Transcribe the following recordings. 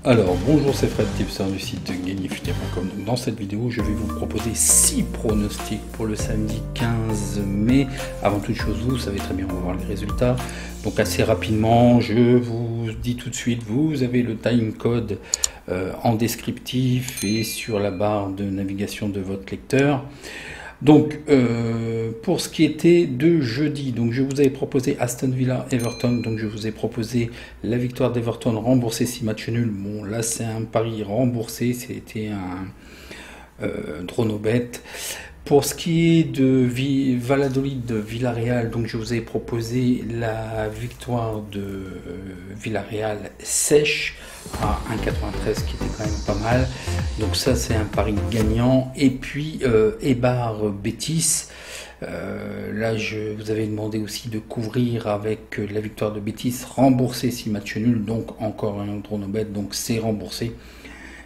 Alors bonjour, c'est Fred, tipster du site gagnerfuté.com. Dans cette vidéo, je vais vous proposer 6 pronostics pour le samedi 15 mai. Avant toute chose, vous savez très bien, on va voir les résultats. Donc assez rapidement, je vous dis tout de suite, vous avez le time code en descriptif et sur la barre de navigation de votre lecteur. Donc, pour ce qui était de jeudi, donc je vous avais proposé Aston Villa Everton, donc je vous ai proposé la victoire d'Everton remboursée 6 matchs nuls. Bon, là c'est un pari remboursé, c'était un dronobet. Pour ce qui est de Valladolid de Villarreal, donc je vous ai proposé la victoire de Villarreal sèche à 1,93 qui était quand même pas mal. Donc ça c'est un pari gagnant. Et puis Eibar Betis. Là, vous avez demandé aussi de couvrir avec la victoire de Betis, remboursé 6 matchs nuls, donc encore un dronobet, donc c'est remboursé.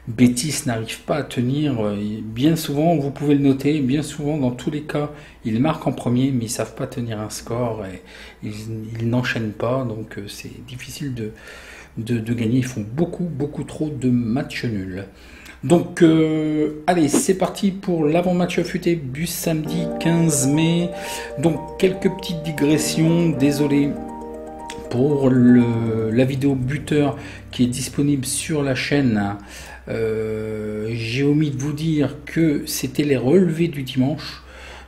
Betis n'arrive pas à tenir, bien souvent, vous pouvez le noter, bien souvent dans tous les cas, ils marquent en premier, mais ils ne savent pas tenir un score, et ils n'enchaînent pas, donc c'est difficile de gagner, ils font beaucoup trop de matchs nuls. Donc allez, c'est parti pour l'avant-match futé du samedi 15 mai. Donc quelques petites digressions, désolé pour la vidéo buteur qui est disponible sur la chaîne. J'ai omis de vous dire que c'était les relevés du dimanche.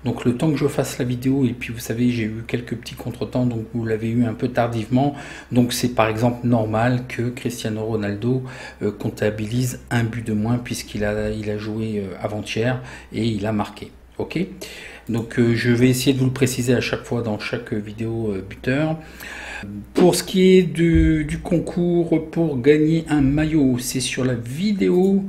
Donc le temps que je fasse la vidéo, et puis vous savez, j'ai eu quelques petits contretemps, donc vous l'avez eu un peu tardivement. Donc c'est par exemple normal que Cristiano Ronaldo comptabilise un but de moins puisqu'il a joué avant-hier et il a marqué. Ok, donc je vais essayer de vous le préciser à chaque fois dans chaque vidéo buteur. Pour ce qui est du concours pour gagner un maillot, c'est sur la vidéo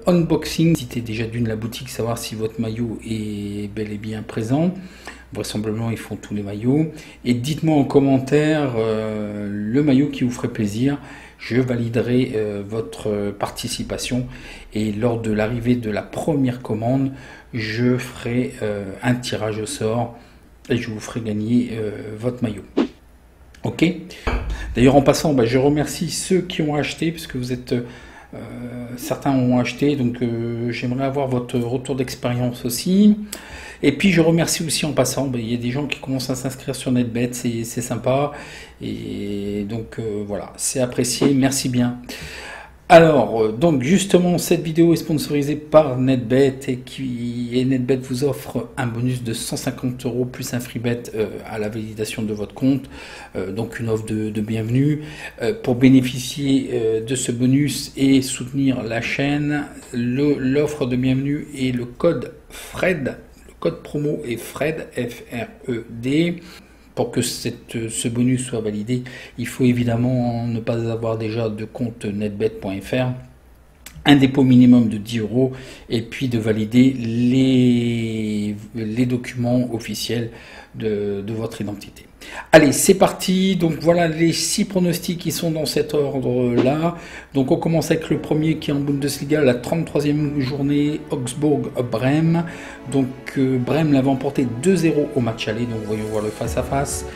unboxing. Visitez déjà d'une la boutique, savoir si votre maillot est bel et bien présent. Vraisemblablement ils font tous les maillots. Et dites-moi en commentaire le maillot qui vous ferait plaisir. Je validerai votre participation et lors de l'arrivée de la première commande, je ferai un tirage au sort et je vous ferai gagner votre maillot. Ok. D'ailleurs en passant, je remercie ceux qui ont acheté, puisque vous êtes certains ont acheté, donc j'aimerais avoir votre retour d'expérience aussi. Et puis je remercie aussi en passant, il y a des gens qui commencent à s'inscrire sur NetBet, c'est sympa, et donc voilà, c'est apprécié, merci bien. Alors, donc justement, cette vidéo est sponsorisée par NetBet et NetBet vous offre un bonus de 150 € plus un free bet à la validation de votre compte, donc une offre de bienvenue. Pour bénéficier de ce bonus et soutenir la chaîne, l'offre de bienvenue est le code FRED, le code promo est FRED, F-R-E-D. Pour que ce bonus soit validé, il faut évidemment ne pas avoir déjà de compte netbet.fr, un dépôt minimum de 10 € et puis de valider les documents officiels de votre identité. Allez, c'est parti. Donc voilà les 6 pronostics qui sont dans cet ordre-là. Donc on commence avec le premier qui est en Bundesliga, la 33e journée, Augsbourg-Brême. Donc Brême l'avait emporté 2-0 au match aller, donc voyons voir le face-à-face.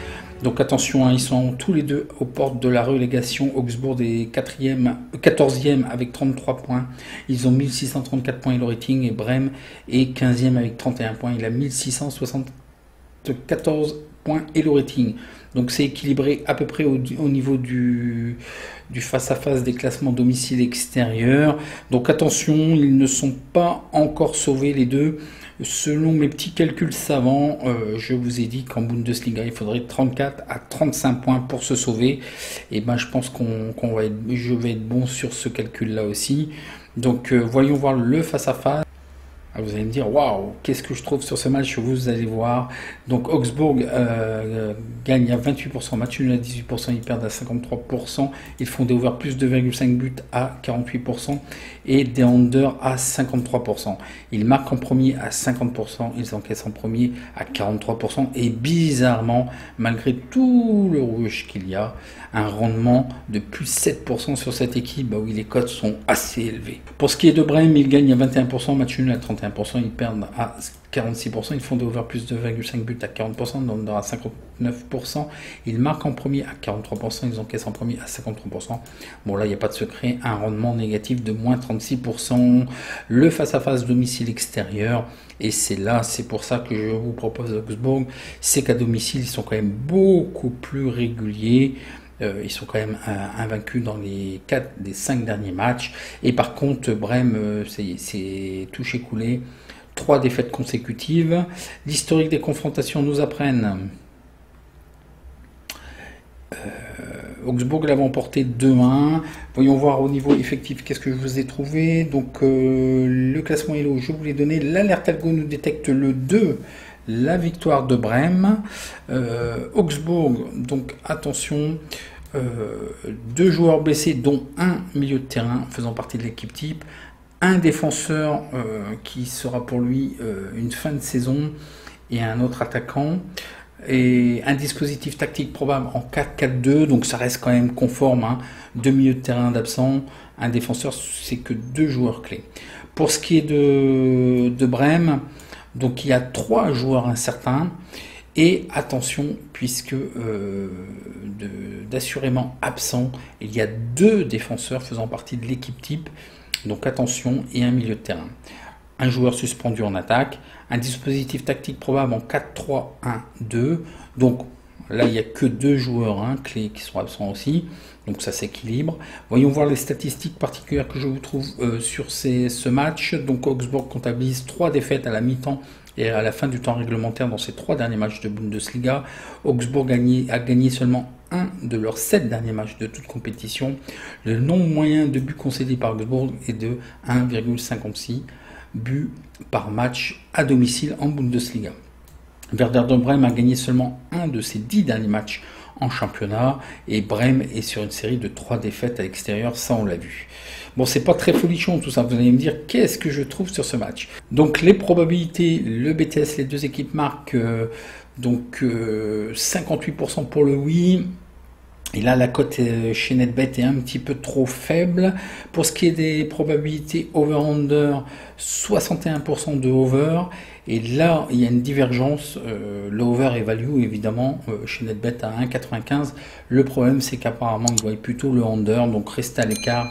Donc attention, ils sont tous les deux aux portes de la relégation. Augsbourg est 14e avec 33 points. Ils ont 1634 points et le rating, et Brême est 15e avec 31 points. Il a 1674 points et le rating. Donc c'est équilibré à peu près au niveau du face-à-face des classements domicile extérieur. Donc attention, ils ne sont pas encore sauvés les deux. Selon mes petits calculs savants, je vous ai dit qu'en Bundesliga, il faudrait 34 à 35 points pour se sauver. Et je pense je vais être bon sur ce calcul-là aussi. Donc voyons voir le face-à-face. Vous allez me dire, waouh, qu'est-ce que je trouve sur ce match? Vous allez voir. Donc Augsbourg gagne à 28%, match nul à 18%, ils perdent à 53%. Ils font des over plus 2,5 buts à 48% et des under à 53%. Ils marquent en premier à 50%, ils encaissent en premier à 43%. Et bizarrement, malgré tout le rouge qu'il y a, un rendement de plus 7% sur cette équipe, où les cotes sont assez élevées. Pour ce qui est de Brême, il gagne à 21%, match nul à 31%. 51%, ils perdent à 46%, ils font des over plus 2,5 buts à 40%, dans under à 59%, ils marquent en premier à 43%, ils encaissent en premier à 53%. Bon là, il n'y a pas de secret, un rendement négatif de moins 36%, le face-à-face domicile extérieur, et c'est pour ça que je vous propose Augsbourg, c'est qu'à domicile, ils sont quand même beaucoup plus réguliers. Ils sont quand même invaincus dans les 4 des 5 derniers matchs. Et par contre, Brême, c'est touché coulé. 3 défaites consécutives. L'historique des confrontations nous apprennent. Augsbourg l'avait emporté 2-1. Voyons voir au niveau effectif qu'est-ce que je vous ai trouvé. Donc le classement Hello, je vous l'ai donné. L'alerte algo nous détecte le 2. La victoire de Brême. Augsbourg, donc attention, 2 joueurs blessés, dont un milieu de terrain faisant partie de l'équipe type, un défenseur qui sera pour lui une fin de saison et un autre attaquant, et un dispositif tactique probable en 4-4-2, donc ça reste quand même conforme, hein. 2 milieux de terrain d'absent, un défenseur, c'est que 2 joueurs clés. Pour ce qui est de Brême, donc il y a 3 joueurs incertains, et attention, puisque d'assurément absents, il y a 2 défenseurs faisant partie de l'équipe type, donc attention, et un milieu de terrain. Un joueur suspendu en attaque, un dispositif tactique probable en 4-3-1-2, donc là il n'y a que 2 joueurs clés qui sont absents aussi, donc ça s'équilibre. Voyons voir les statistiques particulières que je vous trouve sur ce match. Donc Augsbourg comptabilise 3 défaites à la mi-temps et à la fin du temps réglementaire dans ces 3 derniers matchs de Bundesliga. Augsbourg a gagné seulement 1 de leurs 7 derniers matchs de toute compétition. Le nombre moyen de buts concédés par Augsbourg est de 1,56 buts par match à domicile en Bundesliga. Werder de Brême a gagné seulement 1 de ses 10 derniers matchs en championnat, et Brême est sur une série de 3 défaites à l'extérieur, ça on l'a vu. Bon, c'est pas très folichon tout ça, vous allez me dire qu'est-ce que je trouve sur ce match. Donc les probabilités, le BTS, les 2 équipes marquent 58% pour le oui. Et là, la cote chez NetBet est un petit peu trop faible. Pour ce qui est des probabilités over-under, 61% de over. Et là, il y a une divergence. L'over est value, évidemment, chez NetBet à 1,95. Le problème, c'est qu'apparemment, il voit plutôt le under. Donc, restez à l'écart.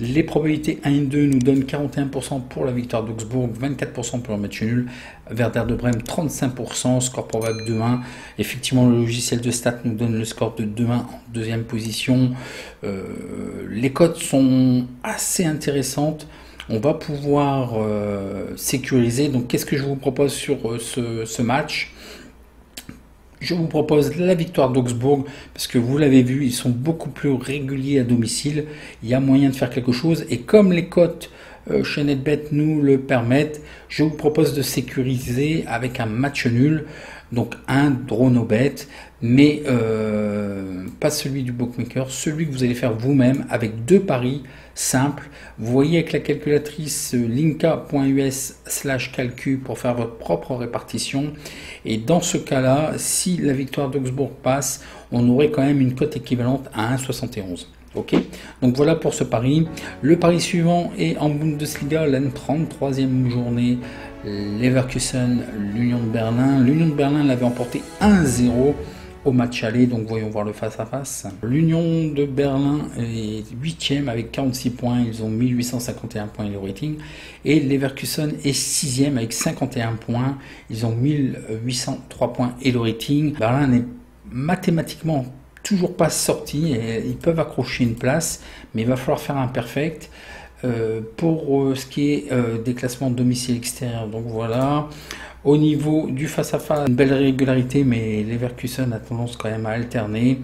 Les probabilités 1 et 2 nous donnent 41% pour la victoire d'Augsbourg, 24% pour le match nul. Werder de Brême, 35%, score probable 2-1. Effectivement, le logiciel de stats nous donne le score de 2-1 en 2e position. Les cotes sont assez intéressantes. On va pouvoir sécuriser. Donc, qu'est-ce que je vous propose sur ce match ? Je vous propose la victoire d'Augsbourg, parce que vous l'avez vu, ils sont beaucoup plus réguliers à domicile. Il y a moyen de faire quelque chose. Et comme les cotes chez NetBet nous le permettent, je vous propose de sécuriser avec un match nul. Donc un draw no bet, mais pas celui du bookmaker, celui que vous allez faire vous-même avec 2 paris simples. Vous voyez avec la calculatrice linka.us/calcu pour faire votre propre répartition. Et dans ce cas-là, si la victoire d'Augsbourg passe, on aurait quand même une cote équivalente à 1,71. Ok, donc voilà pour ce pari. Le pari suivant est en Bundesliga, la 33e journée. Leverkusen, l'Union de Berlin. L'Union de Berlin l'avait emporté 1-0 au match aller, donc voyons voir le face-à-face. L'Union de Berlin est 8e avec 46 points, ils ont 1851 points le rating. Et Leverkusen est 6e avec 51 points, ils ont 1803 points et le rating. Berlin n'est mathématiquement toujours pas sorti, et ils peuvent accrocher une place, mais il va falloir faire un perfect. Pour ce qui est des classements de domicile extérieur, donc voilà. Au niveau du face-à-face, une belle régularité, mais Leverkusen a tendance quand même à alterner.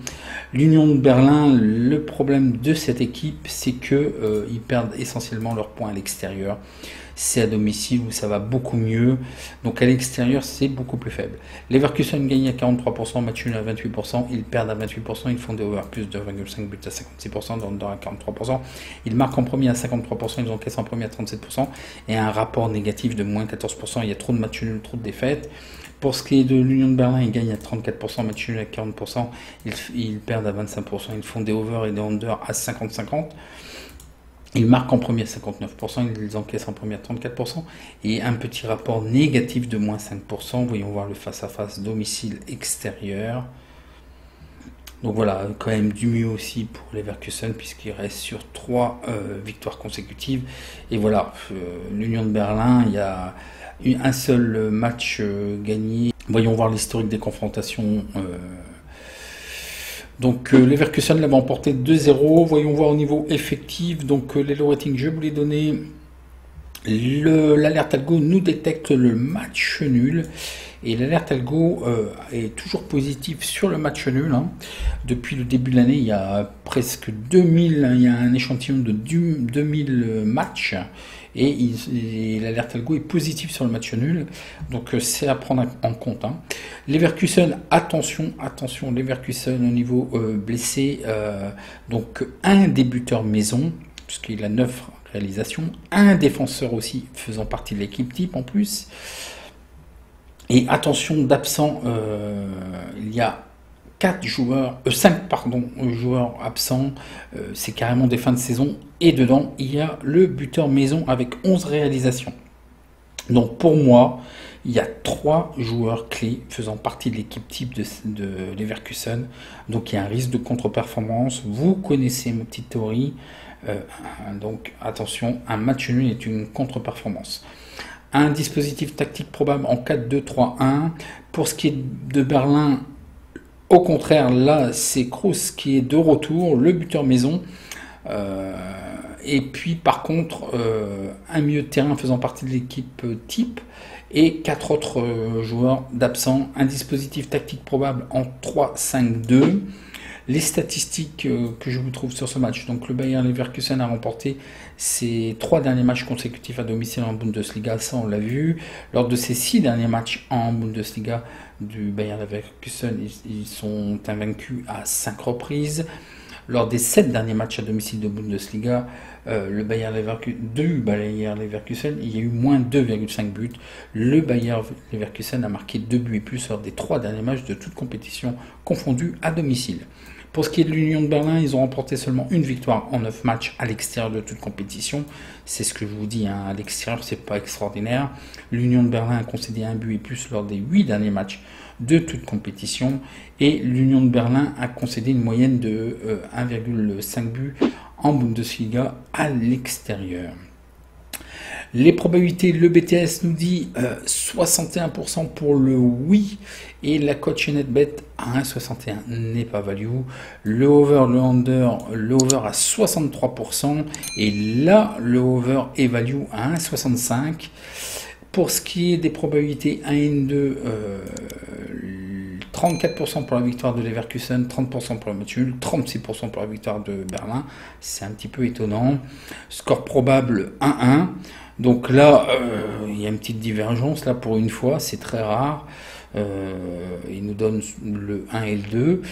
L'Union de Berlin, le problème de cette équipe, c'est que ils perdent essentiellement leurs points à l'extérieur. C'est à domicile où ça va beaucoup mieux, donc à l'extérieur c'est beaucoup plus faible. Leverkusen gagne à 43%, match nul à 28%, ils perdent à 28%, ils font des over plus 2,5 buts à 56%, dans à 43%, ils marquent en premier à 53%, ils encaissent en premier à 37%, et un rapport négatif de moins 14%, il y a trop de matchs nuls, trop de défaites. Pour ce qui est de l'Union de Berlin, ils gagnent à 34%, match nul à 40%, ils perdent à 25%, ils font des over et des under à 50-50. Ils marquent en premier à 59%, ils encaissent en premier à 34%, et un petit rapport négatif de moins 5%. Voyons voir le face-à-face domicile extérieur. Donc voilà, quand même du mieux aussi pour Leverkusen, puisqu'il reste sur 3 victoires consécutives. Et voilà, l'Union de Berlin, il y a eu un seul match gagné. Voyons voir l'historique des confrontations. Donc Leverkusen l'avait emporté 2-0. Voyons voir au niveau effectif. Donc les low ratings, je vous les donner. L'alerte algo nous détecte le match nul. Et l'alerte algo est toujours positive sur le match nul. Hein. Depuis le début de l'année, il y a presque 2000, il y a un échantillon de 2000 matchs. Et l'alerte algo est positive sur le match nul. Donc c'est à prendre en compte. Hein. Leverkusen, attention, Leverkusen au niveau blessé. Donc un débuteur maison, puisqu'il a 9 réalisations. Un défenseur aussi faisant partie de l'équipe type en plus. Et attention d'absents, il y a 5 joueurs absents, c'est carrément des fins de saison, et dedans il y a le buteur maison avec 11 réalisations. Donc pour moi, il y a 3 joueurs clés faisant partie de l'équipe type de Leverkusen, donc il y a un risque de contre-performance. Vous connaissez ma petite théorie, donc attention, un match nul est une contre-performance. Un dispositif tactique probable en 4-2-3-1. Pour ce qui est de Berlin, au contraire, là, c'est Kroos qui est de retour, le buteur maison. Et puis, par contre, un milieu de terrain faisant partie de l'équipe type et 4 autres joueurs d'absents. Un dispositif tactique probable en 3-5-2. Les statistiques que je vous trouve sur ce match. Donc le Bayer Leverkusen a remporté ses 3 derniers matchs consécutifs à domicile en Bundesliga, ça on l'a vu. Lors de ses 6 derniers matchs en Bundesliga du Bayer Leverkusen, ils sont invaincus à 5 reprises. Lors des 7 derniers matchs à domicile de Bundesliga, le Bayer Leverkusen, il y a eu moins 2,5 buts. Le Bayer Leverkusen a marqué 2 buts et plus lors des 3 derniers matchs de toute compétition confondue à domicile. Pour ce qui est de l'Union de Berlin, ils ont remporté seulement une victoire en 9 matchs à l'extérieur de toute compétition. C'est ce que je vous dis, hein, à l'extérieur, c'est pas extraordinaire. L'Union de Berlin a concédé un but et plus lors des 8 derniers matchs de toute compétition. Et l'Union de Berlin a concédé une moyenne de 1,5 buts en Bundesliga à l'extérieur. Les probabilités, le BTS nous dit 61% pour le oui et la cote chez NetBet à 1,61 n'est pas value. Le over, le under, le over à 63% et là le over est value à 1,65. Pour ce qui est des probabilités 1 et 2, 34% pour la victoire de Leverkusen, 30% pour le match nul, 36% pour la victoire de Berlin. C'est un petit peu étonnant. Score probable 1-1. Donc là, il y a une petite divergence, là pour une fois, c'est très rare. Il nous donne le 1 et le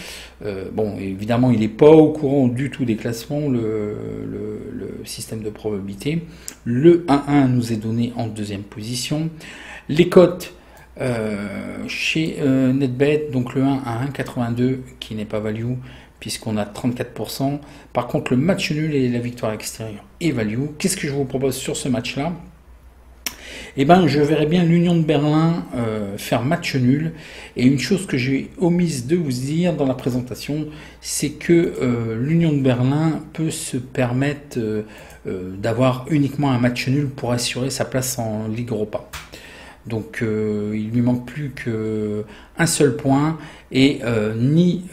2. Bon, évidemment, il n'est pas au courant du tout des classements, le système de probabilité. Le 1-1 nous est donné en deuxième position. Les cotes chez NetBet, donc le 1 à 1,82 qui n'est pas value puisqu'on a 34%. Par contre, le match nul et la victoire extérieure est value. Qu'est-ce que je vous propose sur ce match-là? Eh ben, je verrais bien l'Union de Berlin faire match nul. Et une chose que j'ai omise de vous dire dans la présentation, c'est que l'Union de Berlin peut se permettre d'avoir uniquement un match nul pour assurer sa place en Ligue Europa. Donc il lui manque plus qu'un seul point et ni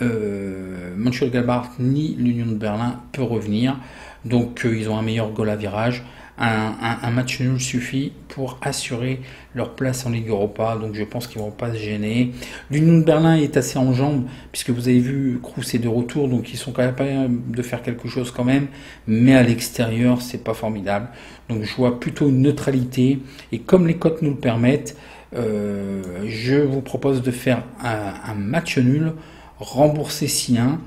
Mönchengladbach ni l'Union de Berlin peut revenir. Donc ils ont un meilleur goal à virage. Un match nul suffit pour assurer leur place en Ligue Europa, donc je pense qu'ils ne vont pas se gêner. L'Union de Berlin est assez en jambes, puisque vous avez vu, Kroos est de retour, donc ils sont quand même capables de faire quelque chose quand même, mais à l'extérieur, c'est pas formidable. Donc je vois plutôt une neutralité, et comme les cotes nous le permettent, je vous propose de faire un match nul, rembourser si 1,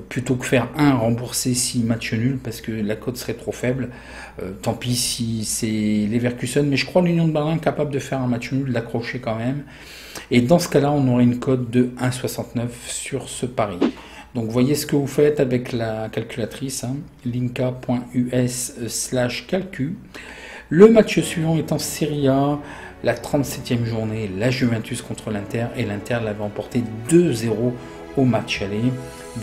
plutôt que faire 1 rembourser si match nul parce que la cote serait trop faible. Tant pis si c'est Leverkusen, mais je crois l'Union de Berlin capable de faire un match nul, d'accrocher quand même. Et dans ce cas-là, on aurait une cote de 1,69 sur ce pari. Donc voyez ce que vous faites avec la calculatrice, hein, linka.us/calcu. Le match suivant est en Serie A, la 37e journée, la Juventus contre l'Inter, et l'Inter l'avait emporté 2-0 au match aller.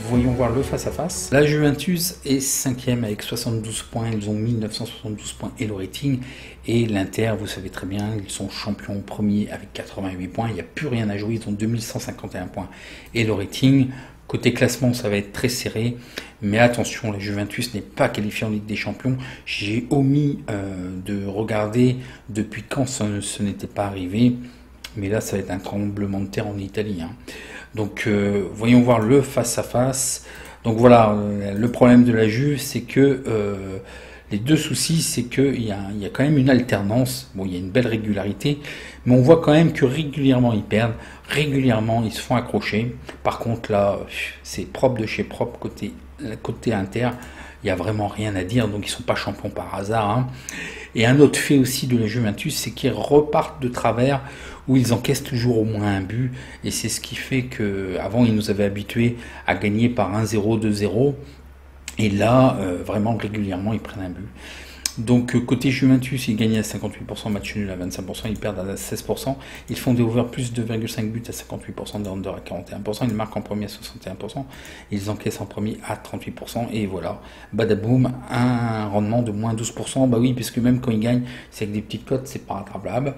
Voyons voir le face-à-face. La Juventus est 5e avec 72 points, ils ont 1972 points et le rating. Et l'Inter, vous savez très bien, ils sont champions premier avec 88 points, il n'y a plus rien à jouer, ils ont 2151 points et le rating. Côté classement, ça va être très serré, mais attention, la Juventus n'est pas qualifiée en Ligue des Champions. J'ai omis de regarder depuis quand ce n'était pas arrivé, mais là, ça va être un tremblement de terre en Italie, hein. Donc, voyons voir le face-à-face. Donc voilà, le problème de la Juve, c'est que les deux soucis, c'est qu'il y a quand même une alternance. Bon, il y a une belle régularité, mais on voit quand même que régulièrement ils perdent, régulièrement ils se font accrocher. Par contre là, c'est propre de chez propre côté Inter. Il n'y a vraiment rien à dire, donc ils ne sont pas champions par hasard, hein. Et un autre fait aussi de la Juventus, c'est qu'ils repartent de travers, où ils encaissent toujours au moins un but. Et c'est ce qui fait qu'avant, ils nous avaient habitués à gagner par 1-0, 2-0. Et là, vraiment régulièrement, ils prennent un but. Donc côté Juventus, ils gagnent à 58%, match nul à 25%, ils perdent à 16%, ils font des over plus 2,5 buts à 58%, des under à 41%, ils marquent en premier à 61%, ils encaissent en premier à 38%, et voilà, badaboum, un rendement de moins 12%, bah oui, puisque même quand ils gagnent, c'est avec des petites cotes, c'est pas rattrapable.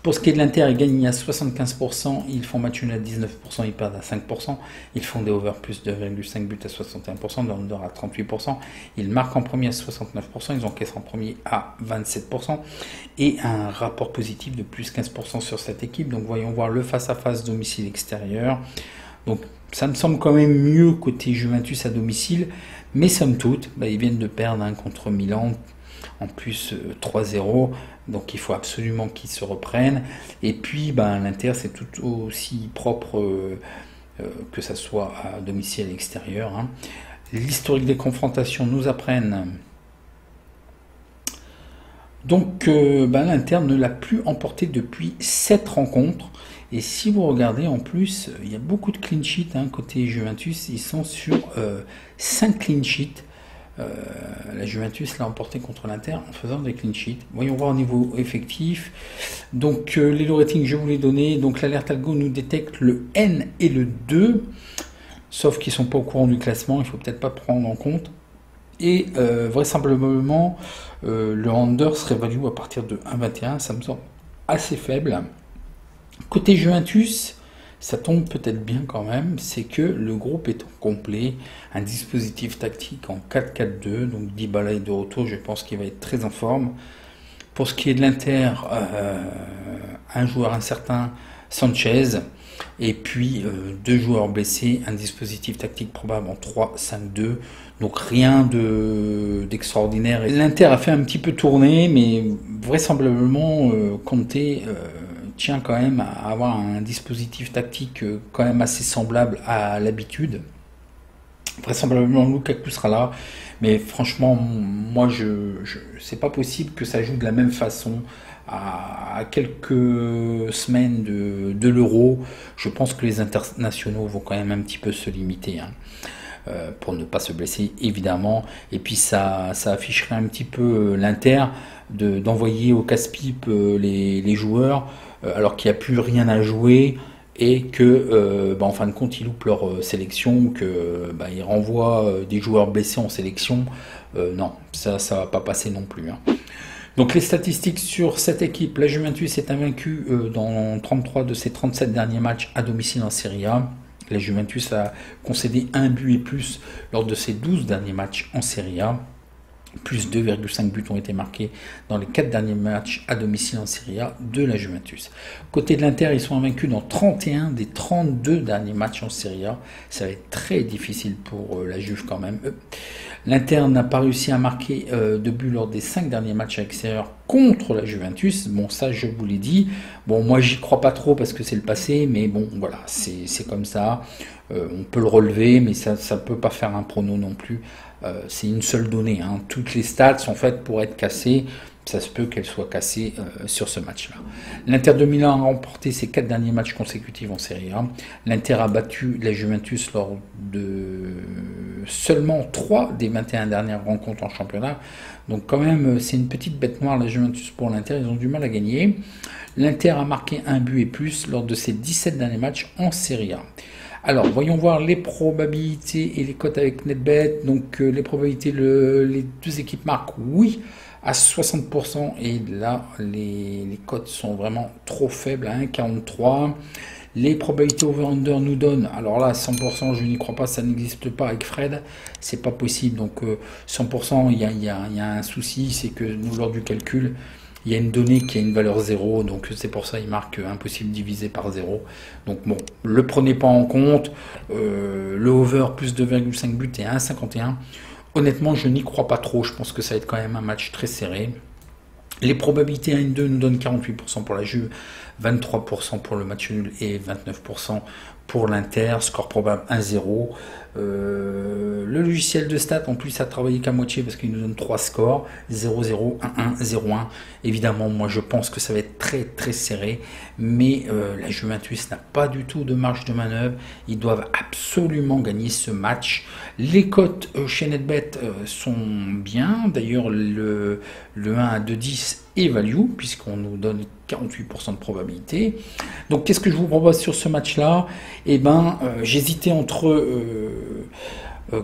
Pour ce qui est de l'Inter, ils gagnent à 75%, ils font match nul à 19%, ils perdent à 5%, ils font des over plus 2,5 buts à 61%, des under à 38%, ils marquent en premier à 69%, ils encaissent en premier à 27%, et un rapport positif de plus 15% sur cette équipe. Donc voyons voir le face-à-face domicile extérieur. Donc ça me semble quand même mieux côté Juventus à domicile, mais somme toute, ils viennent de perdre contre Milan, en plus 3-0, donc il faut absolument qu'ils se reprennent. Et puis l'Inter, c'est tout aussi propre que ça soit à domicile et à l'extérieur, hein. L'historique des confrontations nous apprennent donc l'Inter ne l'a plus emporté depuis 7 rencontres. Et si vous regardez, en plus, il y a beaucoup de clean sheets, hein, côté Juventus, ils sont sur 5 clean sheets. La Juventus l'a emporté contre l'Inter en faisant des clean sheets. Voyons voir au niveau effectif. Donc les low ratings, je vous les donné. Donc l'alerte algo nous détecte le N et le 2, sauf qu'ils sont pas au courant du classement, il faut peut-être pas prendre en compte. Et vraisemblablement le under serait value à partir de 1,21, ça me semble assez faible. Côté Juventus, ça tombe peut-être bien quand même, c'est que le groupe est au complet, un dispositif tactique en 4-4-2, donc Dybala est de retour, je pense qu'il va être très en forme. Pour ce qui est de l'Inter, un joueur incertain, Sanchez, et puis 2 joueurs blessés, un dispositif tactique probable en 3-5-2, donc rien d'extraordinaire. L'Inter a fait un petit peu tourner, mais vraisemblablement Conte tient quand même à avoir un dispositif tactique quand même assez semblable à l'habitude. Vraisemblablement Lukaku sera là, mais franchement, moi, c'est pas possible que ça joue de la même façon à quelques semaines de l'Euro. Je pense que les internationaux vont quand même un petit peu se limiter, hein, pour ne pas se blesser, évidemment. Et puis ça afficherait un petit peu l'Inter d'envoyer au casse-pipe les joueurs, alors qu'il n'y a plus rien à jouer, et que en fin de compte ils loupent leur sélection, que ils renvoient des joueurs blessés en sélection. Non, ça va pas passer non plus, hein. Donc les statistiques sur cette équipe: la Juventus est invaincue dans 33 de ses 37 derniers matchs à domicile en Serie A. La Juventus a concédé un but et plus lors de ses 12 derniers matchs en Serie A. Plus 2,5 buts ont été marqués dans les 4 derniers matchs à domicile en Serie A de la Juventus. Côté de l'Inter, ils sont invaincus dans 31 des 32 derniers matchs en Serie A. Ça va être très difficile pour la Juve quand même. L'Inter n'a pas réussi à marquer de but lors des 5 derniers matchs à l'extérieur contre la Juventus. Bon, ça je vous l'ai dit. Bon, moi j'y crois pas trop parce que c'est le passé, mais bon, voilà, c'est comme ça. On peut le relever, mais ça ne peut pas faire un prono non plus. C'est une seule donnée, hein. Toutes les stats sont faites pour être cassées. ça se peut qu'elle soit cassée sur ce match-là. L'Inter de Milan a remporté ses 4 derniers matchs consécutifs en Serie A. L'Inter a battu la Juventus lors de seulement 3 des 21 dernières rencontres en championnat. Donc quand même, c'est une petite bête noire la Juventus pour l'Inter, ils ont du mal à gagner. L'Inter a marqué un but et plus lors de ses 17 derniers matchs en Serie A. Alors, voyons voir les probabilités et les cotes avec NetBet. Donc, les probabilités, les deux équipes marquent oui à 60%. Et là, les cotes sont vraiment trop faibles à 1,43. Les probabilités over-under nous donnent, alors là, 100%, je n'y crois pas, ça n'existe pas avec Fred. C'est pas possible. Donc, 100%, il y a un souci, c'est que nous, lors du calcul, il y a une donnée qui a une valeur 0, donc c'est pour ça il marque impossible divisé par 0. Donc bon, le prenez pas en compte. Le over plus 2,5 buts et 1,51. Honnêtement, je n'y crois pas trop. Je pense que ça va être quand même un match très serré. Les probabilités 1-2 nous donnent 48% pour la Juve, 23% pour le match nul et 29% pour l'Inter. Score probable 1-0. Le logiciel de stats, en plus, a travaillé qu'à moitié parce qu'il nous donne 3 scores, 0-0, 1-1, 0-1. Évidemment, moi, je pense que ça va être très, très serré. Mais la Juventus n'a pas du tout de marge de manœuvre. Ils doivent absolument gagner ce match. Les cotes chez NetBet sont bien. D'ailleurs, le 1 à 2,10 est value, puisqu'on nous donne 48% de probabilité. Donc, qu'est-ce que je vous propose sur ce match-là? Eh ben, j'hésitais entre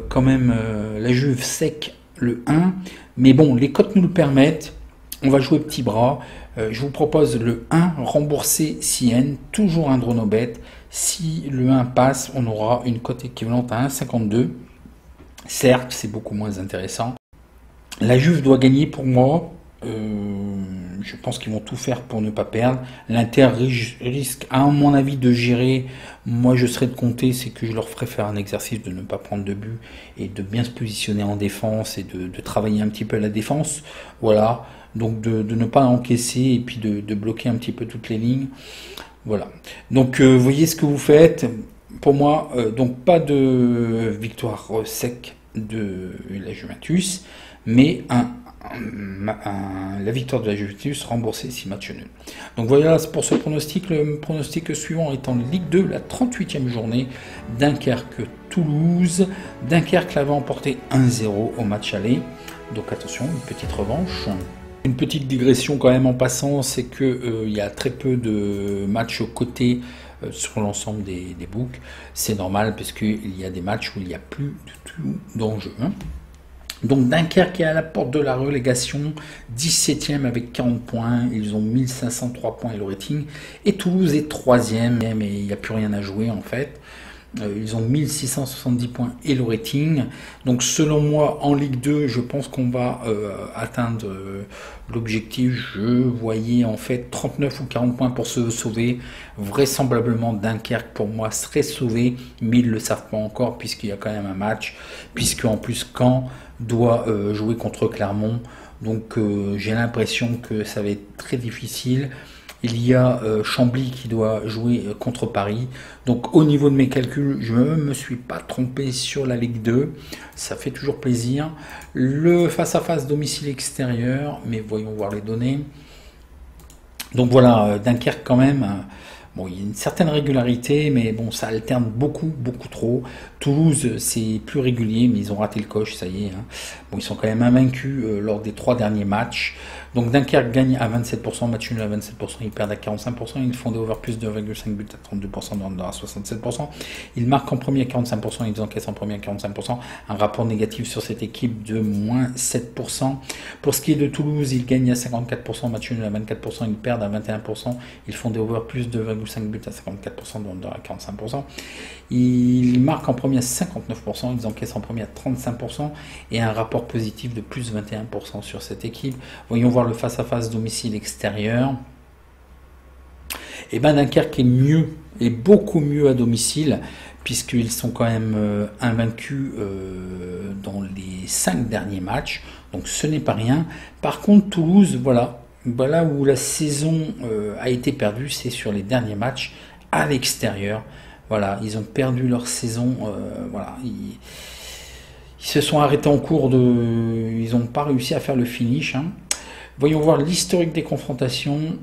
quand même la Juve sec, le 1. Mais bon, les cotes nous le permettent. On va jouer petit bras. Je vous propose le 1 remboursé CN, toujours un dronobet. Si le 1 passe, on aura une cote équivalente à 1,52. Certes, c'est beaucoup moins intéressant. La Juve doit gagner pour moi. Je pense qu'ils vont tout faire pour ne pas perdre. L'Inter risque, à mon avis, de gérer. Moi, je serais de compter, c'est que je leur ferai faire un exercice de ne pas prendre de but et de bien se positionner en défense et de travailler un petit peu la défense. Voilà. Donc, de ne pas encaisser et puis de bloquer un petit peu toutes les lignes. Voilà. Donc, voyez ce que vous faites. Pour moi, donc pas de victoire sec de la Juventus, mais la victoire de la Juventus remboursée 6 matchs nuls. Donc voilà pour ce pronostic. Le pronostic suivant est en Ligue 2, la 38e journée. Dunkerque-Toulouse. Dunkerque l'avait emporté 1-0 au match aller. Donc attention, une petite revanche. Une petite digression quand même en passant, c'est qu'il y a très peu de matchs cotés sur l'ensemble des books. C'est normal parce qu'il y a des matchs où il n'y a plus du tout d'enjeu. Donc Dunkerque est à la porte de la relégation, 17e avec 40 points, ils ont 1503 points et le rating, et Toulouse est 3e, mais il n'y a plus rien à jouer en fait. Ils ont 1670 points et le rating. Donc selon moi, en Ligue 2, je pense qu'on va atteindre l'objectif. Je voyais en fait 39 ou 40 points pour se sauver. Vraisemblablement, Dunkerque, pour moi, serait sauvé, mais ils ne le savent pas encore, puisqu'il y a quand même un match, puisque en plus, Caen doit jouer contre Clermont. Donc j'ai l'impression que ça va être très difficile. Il y a Chambly qui doit jouer contre Paris. Donc au niveau de mes calculs, je ne me suis pas trompé sur la Ligue 2. Ça fait toujours plaisir. Le face-à-face domicile extérieur, mais voyons voir les données. Donc voilà, Dunkerque quand même. Bon, il y a une certaine régularité, mais bon, ça alterne beaucoup trop. Toulouse, c'est plus régulier, mais ils ont raté le coche, ça y est. Bon, ils sont quand même invaincus lors des 3 derniers matchs. Donc Dunkerque gagne à 27%, match nul à 27%, ils perdent à 45%, ils font des over plus 2,5 buts à 32%, dans à 67%. Ils marquent en premier à 45%, ils encaissent en premier à 45%. Un rapport négatif sur cette équipe de moins 7%. Pour ce qui est de Toulouse, ils gagnent à 54%, match nul à 24%, ils perdent à 21%, ils font des over plus 2,5 buts à 54%, dans à 45%. Ils marquent en premier à 59%, ils encaissent en premier à 35% et un rapport positif de plus 21% sur cette équipe. Voyons voir le face-à-face domicile extérieur. Et ben Dunkerque est mieux, et beaucoup mieux à domicile, puisqu'ils sont quand même invaincus dans les 5 derniers matchs, donc ce n'est pas rien. Par contre Toulouse, voilà où la saison a été perdue, c'est sur les derniers matchs à l'extérieur. Voilà, ils ont perdu leur saison, voilà, ils se sont arrêtés en cours de... Ils n'ont pas réussi à faire le finish. Voyons voir l'historique des confrontations.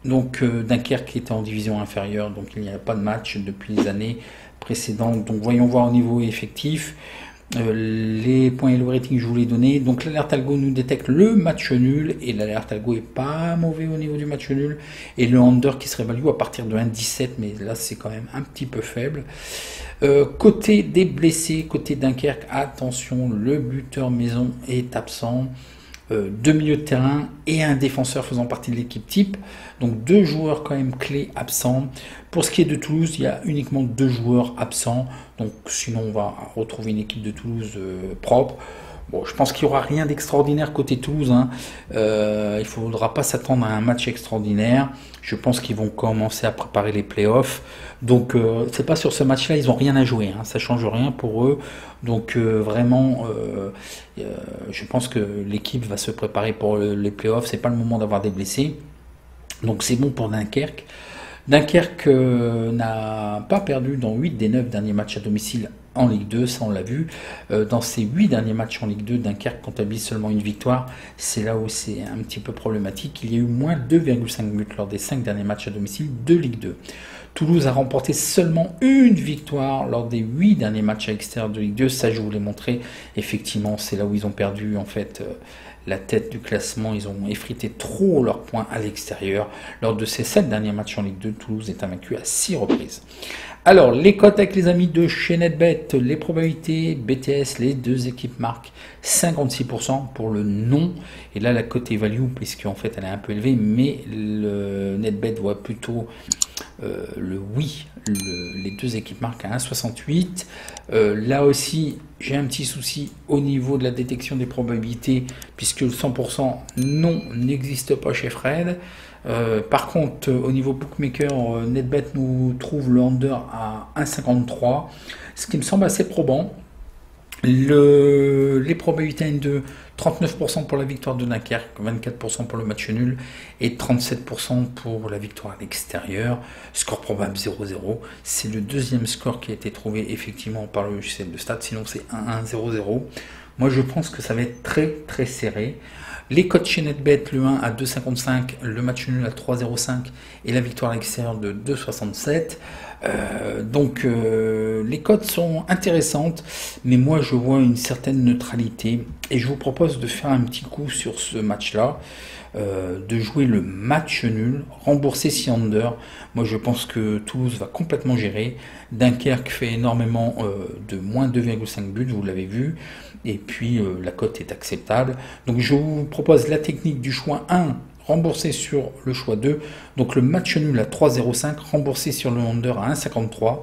Donc Dunkerque était en division inférieure, donc il n'y a pas de match depuis les années précédentes. Donc voyons voir au niveau effectif. Les points et le rating, je vous les donné. Donc l'alerte algo nous détecte le match nul, et l'alerte algo est pas mauvais au niveau du match nul, et le under qui se réévalue à partir de 1,17, mais là c'est quand même un petit peu faible. Côté des blessés, côté Dunkerque, attention, le buteur maison est absent. Deux milieux de terrain et un défenseur faisant partie de l'équipe type, donc deux joueurs quand même clés absents. Pour ce qui est de Toulouse, il y a uniquement deux joueurs absents, donc sinon on va retrouver une équipe de Toulouse propre. Bon, je pense qu'il n'y aura rien d'extraordinaire côté Toulouse, hein. Il ne faudra pas s'attendre à un match extraordinaire. Je pense qu'ils vont commencer à préparer les playoffs. Donc, c'est pas sur ce match-là, ils n'ont rien à jouer, hein. Ça ne change rien pour eux. Donc, vraiment, je pense que l'équipe va se préparer pour les playoffs. C'est pas le moment d'avoir des blessés. Donc, c'est bon pour Dunkerque. Dunkerque n'a pas perdu dans 8 des 9 derniers matchs à domicile en Ligue 2, ça on l'a vu. Dans ces 8 derniers matchs en Ligue 2, Dunkerque comptabilise seulement une victoire. C'est là où c'est un petit peu problématique. Il y a eu moins 2,5 buts lors des 5 derniers matchs à domicile de Ligue 2. Toulouse a remporté seulement une victoire lors des 8 derniers matchs à l'extérieur de Ligue 2. Ça, je vous l'ai montré. Effectivement, c'est là où ils ont perdu en fait la tête du classement. Ils ont effrité trop leurs points à l'extérieur. Lors de ces 7 derniers matchs en Ligue 2, Toulouse est invaincu à 6 reprises. Alors, les cotes avec les amis de chez NetBet, les probabilités, BTS, les deux équipes marquent 56% pour le non. Et là, la cote est value, puisqu'en fait, elle est un peu élevée, mais le NetBet voit plutôt le oui. Les deux équipes marquent à 1,68. Là aussi, j'ai un petit souci au niveau de la détection des probabilités, puisque le 100% non n'existe pas chez Fred. Par contre, au niveau bookmaker, NetBet nous trouve le under à 1,53, ce qui me semble assez probant. Les probabilités N2, 39% pour la victoire de Dunkerque, 24% pour le match nul et 37% pour la victoire à l'extérieur. Score probable 0-0. C'est le deuxième score qui a été trouvé effectivement par le logiciel de stats, sinon c'est 1-1-0-0. Moi je pense que ça va être très très serré. Les cotes chez NetBet, le 1 à 2,55, le match nul à 3,05 et la victoire à l'extérieur de 2,67. Donc les cotes sont intéressantes, mais moi je vois une certaine neutralité et je vous propose de faire un petit coup sur ce match-là, de jouer le match nul, rembourser si under. Moi je pense que Toulouse va complètement gérer. Dunkerque fait énormément de moins 2,5 buts, vous l'avez vu. Et puis la cote est acceptable. Donc je vous propose la technique du choix 1, remboursé sur le choix 2. Donc le match nul à 3,05, remboursé sur le under à 1,53.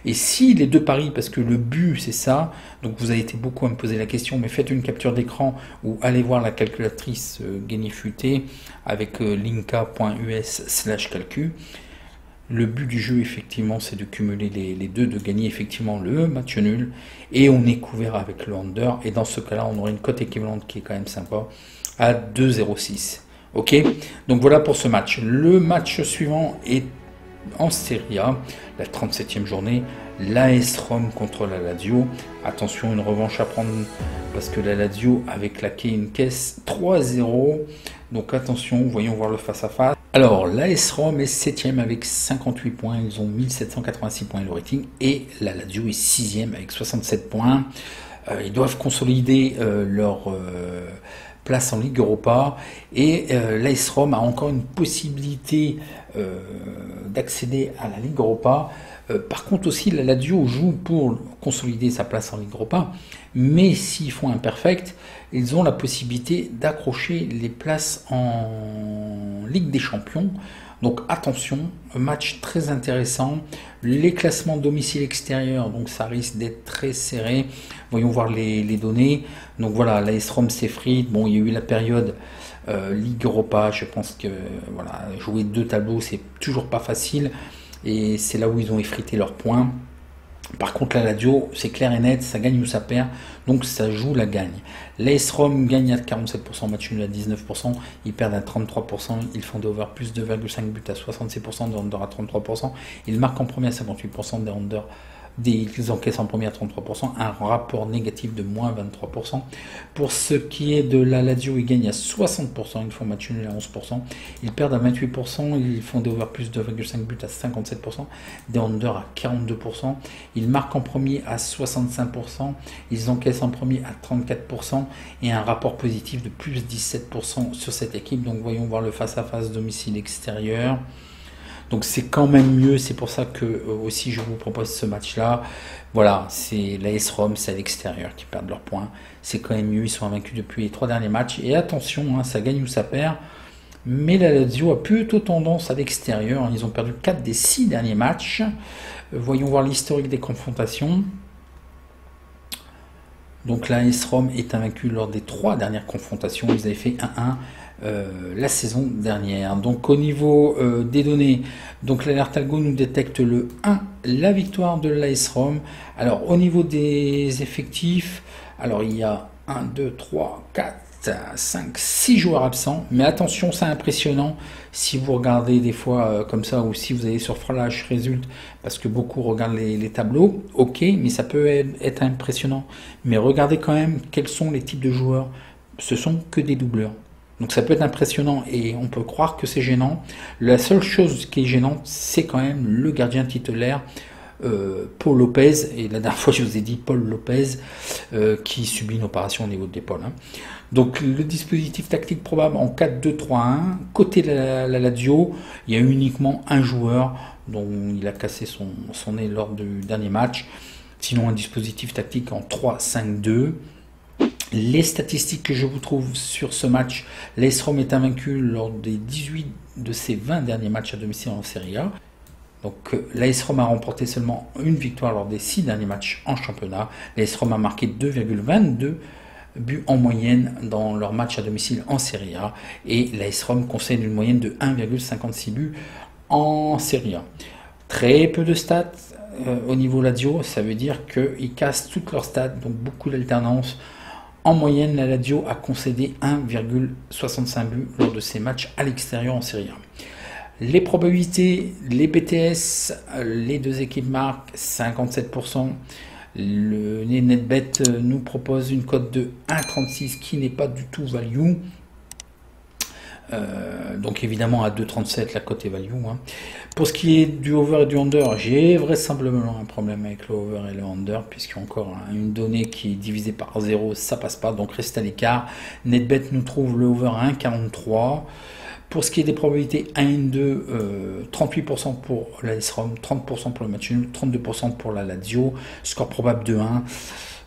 Et si les deux paris, parce que le but c'est ça, donc vous avez été beaucoup à me poser la question, mais faites une capture d'écran ou allez voir la calculatrice Genifuté avec linka.us/calcul. Le but du jeu, effectivement, c'est de cumuler les deux, de gagner effectivement le match nul. Et on est couvert avec le under. Et dans ce cas-là, on aura une cote équivalente qui est quand même sympa à 2,06. Ok, donc voilà pour ce match. Le match suivant est en Serie A, la 37e journée. L'AS Rome contre la Lazio. Attention, une revanche à prendre parce que la Lazio avait claqué une caisse 3-0. Donc attention, voyons voir le face-à-face. Alors, l'AS Rome est 7e avec 58 points, ils ont 1786 points le rating, et la Lazio est 6e avec 67 points. Ils doivent consolider leur place en Ligue Europa, et l'AS Rome a encore une possibilité d'accéder à la Ligue Europa. Par contre aussi, la Lazio joue pour consolider sa place en Ligue Europa, mais s'ils font un perfect, ils ont la possibilité d'accrocher les places en Ligue des Champions. Donc attention, un match très intéressant. Les classements domicile extérieur, donc ça risque d'être très serré. Voyons voir les données. Donc voilà, l'AS Rome s'effrite. Bon, il y a eu la période Ligue Europa. Je pense que voilà, jouer deux tableaux, c'est toujours pas facile. Et c'est là où ils ont effrité leurs points. Par contre, la Lazio, c'est clair et net, ça gagne ou ça perd, donc ça joue la gagne. L'AS Rome gagne à 47%, match nul à 19%, ils perdent à 33%, ils font des over plus 2,5 buts à 66%, des under à 33%, ils marquent en premier à 58%, des under ils encaissent en premier à 33%, un rapport négatif de moins 23%. Pour ce qui est de la Lazio, ils gagnent à 60%, ils font match nul à 11%, ils perdent à 28%, ils font des over plus de 2,5 buts à 57%, des under à 42%, ils marquent en premier à 65%, ils encaissent en premier à 34% et un rapport positif de plus 17% sur cette équipe. Donc voyons voir le face-à-face domicile extérieur. Donc c'est quand même mieux, c'est pour ça que aussi je vous propose ce match-là. Voilà, c'est l'AS Rome, c'est à l'extérieur qui perdent leurs points. C'est quand même mieux, ils sont invaincus depuis les 3 derniers matchs. Et attention, hein, ça gagne ou ça perd. Mais la Lazio a plutôt tendance à l'extérieur. Ils ont perdu 4 des 6 derniers matchs. Voyons voir l'historique des confrontations. Donc l'AS Rome est invaincu lors des 3 dernières confrontations. Ils avaient fait 1-1. La saison dernière. Donc au niveau des données, donc l'alerte algo nous détecte le 1, la victoire de l'AS Rome. Alors au niveau des effectifs, alors il y a 1, 2, 3, 4, 5, 6 joueurs absents, mais attention, c'est impressionnant si vous regardez des fois comme ça, ou si vous allez sur Flash Résulte, parce que beaucoup regardent les tableaux, ok, mais ça peut être impressionnant, mais regardez quand même quels sont les types de joueurs, ce sont que des doubleurs. Donc ça peut être impressionnant et on peut croire que c'est gênant. La seule chose qui est gênante, c'est quand même le gardien titulaire, Paul Lopez. Et la dernière fois, je vous ai dit Paul Lopez, qui subit une opération au niveau de l'épaule. Hein. Donc le dispositif tactique probable en 4-2-3-1. Côté la Lazio, il y a uniquement un joueur dont il a cassé son nez lors du dernier match. Sinon, un dispositif tactique en 3-5-2. Les statistiques que je vous trouve sur ce match, l'AS Rome est invaincu lors des 18 de ses 20 derniers matchs à domicile en Serie A. Donc l'AS Rome a remporté seulement une victoire lors des 6 derniers matchs en championnat. L'AS Rome a marqué 2,22 buts en moyenne dans leurs matchs à domicile en Serie A. Et l'AS Rome concède une moyenne de 1,56 buts en Serie A. Très peu de stats au niveau Lazio, ça veut dire qu'ils cassent toutes leurs stats, donc beaucoup d'alternance. En moyenne, la Lazio a concédé 1,65 buts lors de ses matchs à l'extérieur en Serie A. Les probabilités, les BTS, les deux équipes marquent 57%. Le NetBet nous propose une cote de 1,36 qui n'est pas du tout value. Donc évidemment à 2,37 la cote est value. Hein. Pour ce qui est du over et du under, j'ai vraisemblablement un problème avec le over et le under, puisqu'il y a encore une donnée qui est divisée par 0, ça passe pas, donc reste à l'écart. NetBet nous trouve le over à 1,43. Pour ce qui est des probabilités 1-2, 38% pour l'AS Rome, 30% pour le match nul, 32% pour la Lazio, score probable de 1.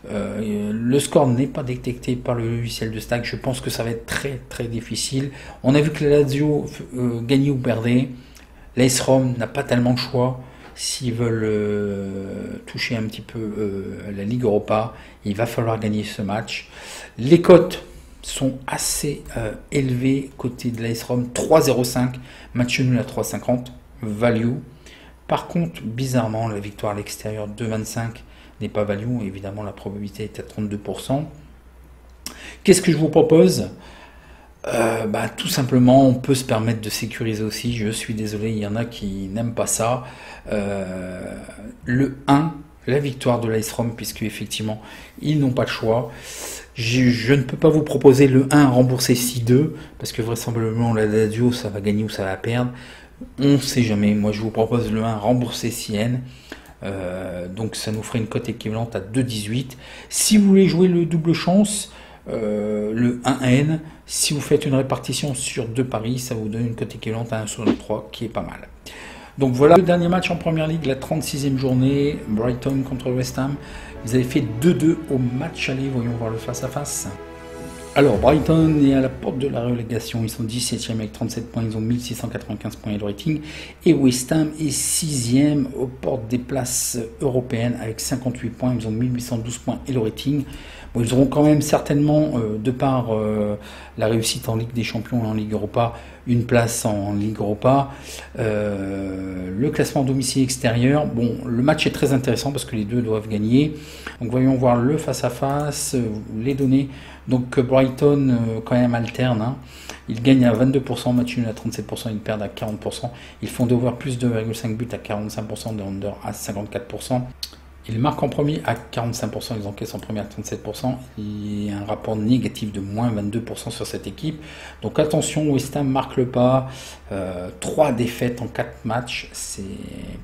Le score n'est pas détecté par le logiciel de stack. Je pense que ça va être très très difficile. On a vu que la Lazio gagnait ou perdait. L'AS Rome n'a pas tellement de choix. S'ils veulent toucher un petit peu la Ligue Europa, il va falloir gagner ce match. Les cotes sont assez élevées côté de l'AS Rome. 3,05, match nul à 3,50, value. Par contre, bizarrement, la victoire à l'extérieur 2,25 n'est pas value, évidemment la probabilité est à 32%. Qu'est-ce que je vous propose ? Tout simplement, on peut se permettre de sécuriser aussi, je suis désolé, il y en a qui n'aiment pas ça. Le 1, la victoire de l'AS Rome, puisque effectivement, ils n'ont pas le choix. Je ne peux pas vous proposer le 1 remboursé 6-2, parce que vraisemblablement la Lazio, ça va gagner ou ça va perdre. On ne sait jamais, moi je vous propose le 1 remboursé 6N. Donc ça nous ferait une cote équivalente à 2,18. Si vous voulez jouer le double chance, le 1N, si vous faites une répartition sur 2 paris, ça vous donne une cote équivalente à 1 sur 3 qui est pas mal. Donc voilà le dernier match en Première Ligue, la 36e journée, Brighton contre West Ham. Ils avaient fait 2-2 au match aller, voyons voir le face-à-face. Alors Brighton est à la porte de la relégation, ils sont 17e avec 37 points, ils ont 1695 points de rating. Et West Ham est 6e aux portes des places européennes avec 58 points, ils ont 1812 points et le rating. Bon, ils auront quand même certainement, de par la réussite en Ligue des Champions et en Ligue Europa, une place en Ligue Europa. Le classement domicile extérieur, bon, le match est très intéressant parce que les deux doivent gagner. Donc voyons voir le face-à-face, les données. Donc Brighton quand même alterne, hein. Ils gagnent à 22%, match nul à 37%, ils perdent à 40%. Ils font d'over plus de 2,5 buts à 45%, de under à 54%. Il marque en premier à 45%, ils encaissent en premier à 37%. Il y a un rapport négatif de moins 22% sur cette équipe. Donc attention, West Ham marque le pas. 3 défaites en 4 matchs, c'est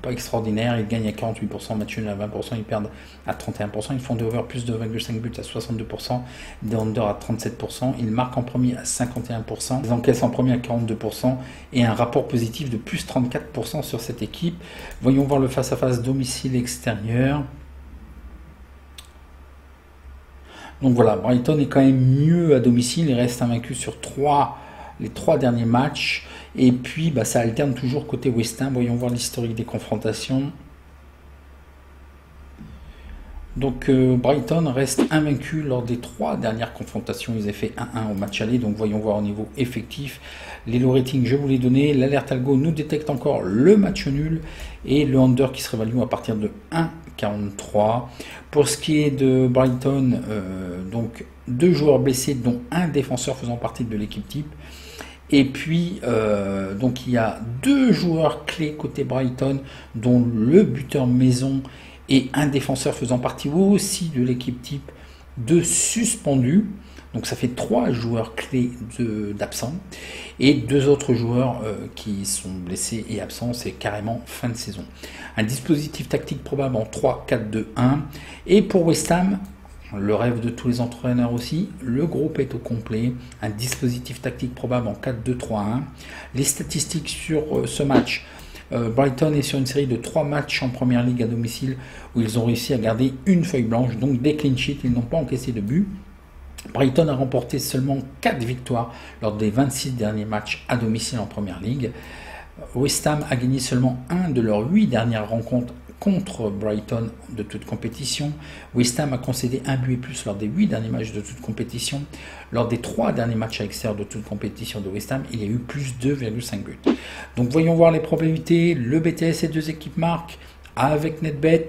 pas extraordinaire. Ils gagnent à 48%, match nul à 20%, ils perdent à 31%. Ils font des over plus de 2,5 buts à 62%, des under à 37%. Ils marquent en premier à 51%, ils encaissent en premier à 42% et un rapport positif de plus 34% sur cette équipe. Voyons voir le face-à-face domicile-extérieur. Donc voilà, Brighton est quand même mieux à domicile, il reste invaincu sur les 3 derniers matchs. Et puis ça alterne toujours côté West Ham. Voyons voir l'historique des confrontations. Donc Brighton reste invaincu lors des 3 dernières confrontations. Ils avaient fait 1-1 au match aller. Donc voyons voir au niveau effectif. Les low ratings, je vous les donnais. L'alerte algo nous détecte encore le match nul et le under qui se révalue à partir de 1,43. Pour ce qui est de Brighton, donc 2 joueurs blessés, dont un défenseur faisant partie de l'équipe type. Et puis, donc il y a 2 joueurs clés côté Brighton, dont le buteur maison et un défenseur faisant partie aussi de l'équipe type, de suspendus. Donc ça fait 3 joueurs clés d'absents et 2 autres joueurs qui sont blessés et absents. C'est carrément fin de saison. Un dispositif tactique probable en 3-4-2-1. Et pour West Ham, le rêve de tous les entraîneurs aussi, le groupe est au complet. Un dispositif tactique probable en 4-2-3-1. Les statistiques sur ce match. Brighton est sur une série de 3 matchs en première ligue à domicile où ils ont réussi à garder une feuille blanche, donc des clean sheets, ils n'ont pas encaissé de but. Brighton a remporté seulement 4 victoires lors des 26 derniers matchs à domicile en première ligue. West Ham a gagné seulement 1 de leurs 8 dernières rencontres contre Brighton de toute compétition. West Ham a concédé 1 but et plus lors des 8 derniers matchs de toute compétition. Lors des 3 derniers matchs à l'extérieur de toute compétition de West Ham, il y a eu plus 2,5 buts. Donc voyons voir les probabilités. Le BTS et 2 équipes marquent avec NetBet.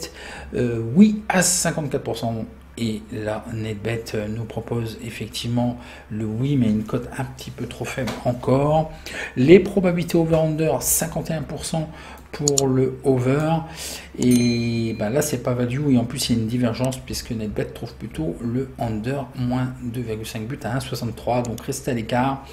Oui à 54%. Et là, NetBet nous propose effectivement le oui, mais une cote un petit peu trop faible encore. Les probabilités over-under, 51% pour le over. Et là, c'est pas value. Et en plus, il y a une divergence puisque NetBet trouve plutôt le under, moins 2,5 buts à 1,63. Donc, restez à l'écart.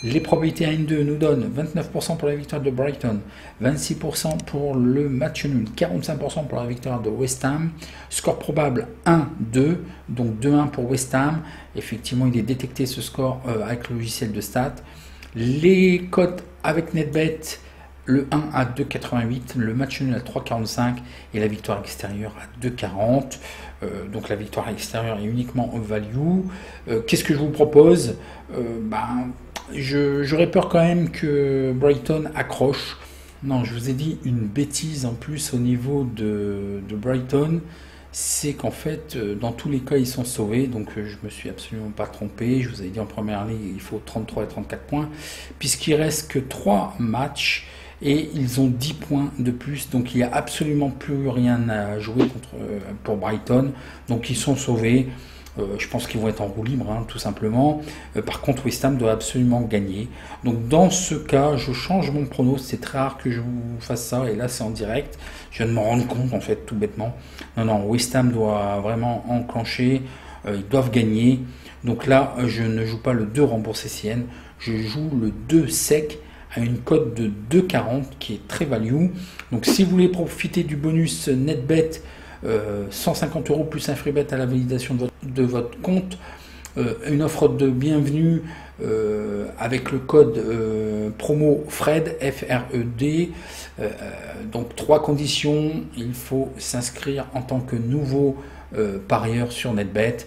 Les probabilités 1-2 nous donnent 29% pour la victoire de Brighton, 26% pour le match nul, 45% pour la victoire de West Ham. Score probable 1-2, donc 2-1 pour West Ham. Effectivement, il est détecté ce score avec le logiciel de stats. Les cotes avec NetBet, le 1 à 2,88, le match nul à 3,45 et la victoire extérieure à 2,40. Donc la victoire extérieure est uniquement value. Qu'est-ce que je vous propose? J'aurais peur quand même que Brighton accroche. Non, je vous ai dit une bêtise en plus au niveau de Brighton. C'est qu'en fait, dans tous les cas, ils sont sauvés. Donc, je me suis absolument pas trompé. Je vous avais dit en première ligue, il faut 33 et 34 points. Puisqu'il reste que 3 matchs et ils ont 10 points de plus. Donc, il n'y a absolument plus rien à jouer pour Brighton. Donc, ils sont sauvés. Je pense qu'ils vont être en roue libre, tout simplement. Par contre, West Ham doit absolument gagner. Donc, dans ce cas, je change mon prono. C'est très rare que je vous fasse ça. Et là, c'est en direct. Je viens de m'en rendre compte, en fait, tout bêtement. Non, West Ham doit vraiment enclencher. Ils doivent gagner. Donc là, je ne joue pas le 2 remboursé CN. Je joue le 2 sec à une cote de 2,40 qui est très value. Donc, si vous voulez profiter du bonus NetBet, 150 € plus un free bet à la validation de votre compte, une offre de bienvenue avec le code promo FRED, F-R-E-D. Donc 3 conditions: il faut s'inscrire en tant que nouveau parieur sur NetBet,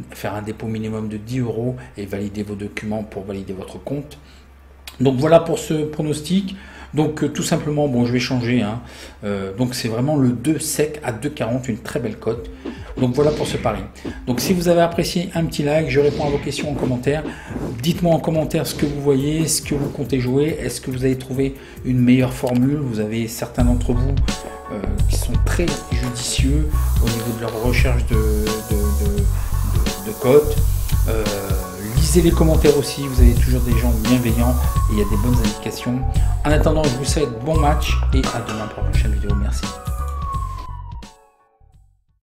faire un dépôt minimum de 10 € et valider vos documents pour valider votre compte. Donc voilà pour ce pronostic. Donc tout simplement, bon, je vais changer. Donc c'est vraiment le 2 sec à 2,40, une très belle cote. Donc voilà pour ce pari. Donc si vous avez apprécié, un petit like, je réponds à vos questions en commentaire. Dites-moi en commentaire ce que vous voyez, ce que vous comptez jouer. Est-ce que vous avez trouvé une meilleure formule? Vous avez certains d'entre vous qui sont très judicieux au niveau de leur recherche de cotes. Lisez les commentaires aussi, vous avez toujours des gens bienveillants et il y a des bonnes indications. En attendant, je vous souhaite bon match et à demain pour la prochaine vidéo. Merci.